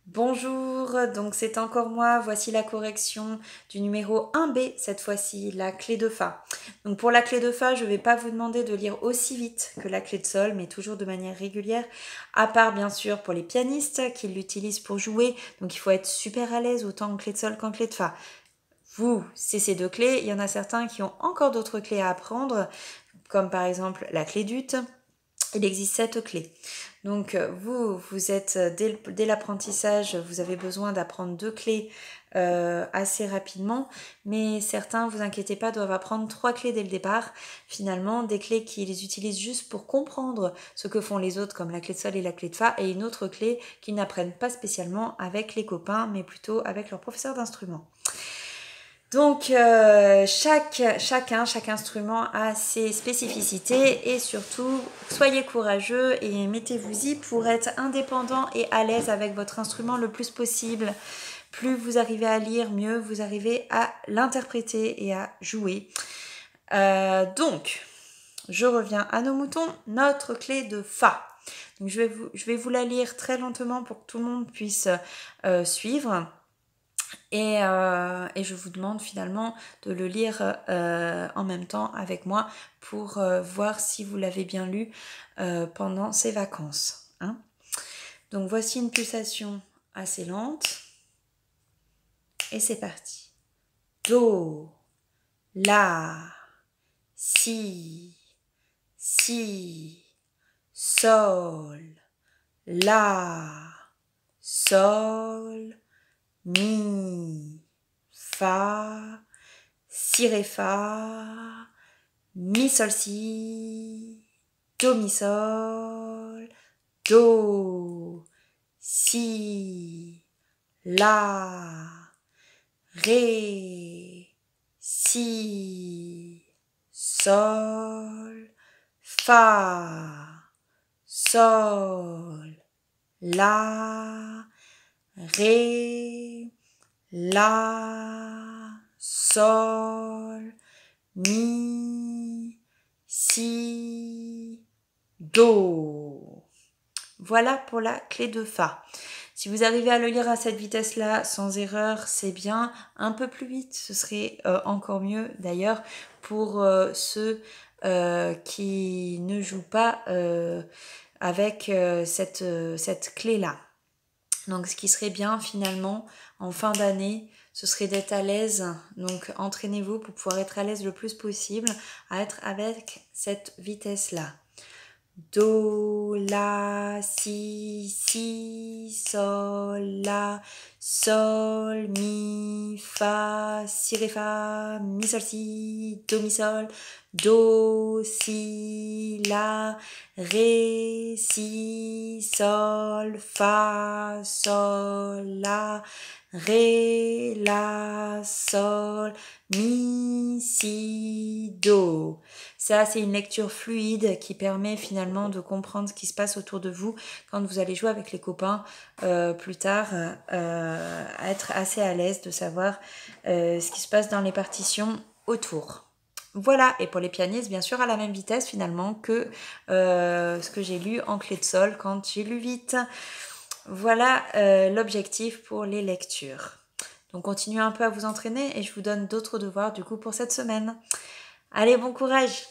Bonjour, donc c'est encore moi, voici la correction du numéro 1B, cette fois-ci, la clé de Fa. Donc pour la clé de Fa, je ne vais pas vous demander de lire aussi vite que la clé de Sol, mais toujours de manière régulière, à part bien sûr pour les pianistes qui l'utilisent pour jouer, donc il faut être super à l'aise autant en clé de Sol qu'en clé de Fa. Vous, c'est ces deux clés, il y en a certains qui ont encore d'autres clés à apprendre, comme par exemple la clé d'ut. Il existe 7 clés. Donc vous êtes dès l'apprentissage, vous avez besoin d'apprendre 2 clés assez rapidement, mais certains, vous inquiétez pas, doivent apprendre 3 clés dès le départ. Finalement, des clés qu'ils utilisent juste pour comprendre ce que font les autres, comme la clé de Sol et la clé de Fa, et une autre clé qu'ils n'apprennent pas spécialement avec les copains, mais plutôt avec leur professeur d'instrument. Donc chaque instrument a ses spécificités et surtout soyez courageux et mettez-vous-y pour être indépendant et à l'aise avec votre instrument le plus possible. Plus vous arrivez à lire, mieux vous arrivez à l'interpréter et à jouer. Donc, je reviens à nos moutons, notre clé de Fa. Donc, je vais vous la lire très lentement pour que tout le monde puisse suivre. Et je vous demande finalement de le lire en même temps avec moi pour voir si vous l'avez bien lu pendant ces vacances. Hein. Donc voici une pulsation assez lente. Et c'est parti. Do, La, Si, Sol, La, Sol, Mi, Fa, Si, Ré, Fa, Mi, Sol, Si, Do, Mi, Sol, Do, Si, La, Ré, Si, Sol, Fa, Sol, La, Ré, La, Sol, Mi, Si, Do. Voilà pour la clé de Fa. Si vous arrivez à le lire à cette vitesse-là, sans erreur, c'est bien. Un peu plus vite, ce serait encore mieux. D'ailleurs, pour ceux qui ne jouent pas avec cette clé-là. Donc, ce qui serait bien finalement en fin d'année, ce serait d'être à l'aise. Donc, entraînez-vous pour pouvoir être à l'aise le plus possible, à être avec cette vitesse-là. Do, La, Si, Sol, La, Sol, Mi, Fa, Si, Ré, Fa, Mi, Sol, Si, Do, Mi, Sol, Do, Si, La, Ré, Si, Sol, Fa, Sol, La, Ré, La, Sol, Mi, Si, Do. Ça, c'est une lecture fluide qui permet finalement de comprendre ce qui se passe autour de vous quand vous allez jouer avec les copains plus tard, être assez à l'aise de savoir ce qui se passe dans les partitions autour. Voilà, et pour les pianistes, bien sûr, à la même vitesse finalement que ce que j'ai lu en clé de sol quand j'ai lu vite. Voilà l'objectif pour les lectures. Donc continuez un peu à vous entraîner et je vous donne d'autres devoirs du coup pour cette semaine. Allez, bon courage!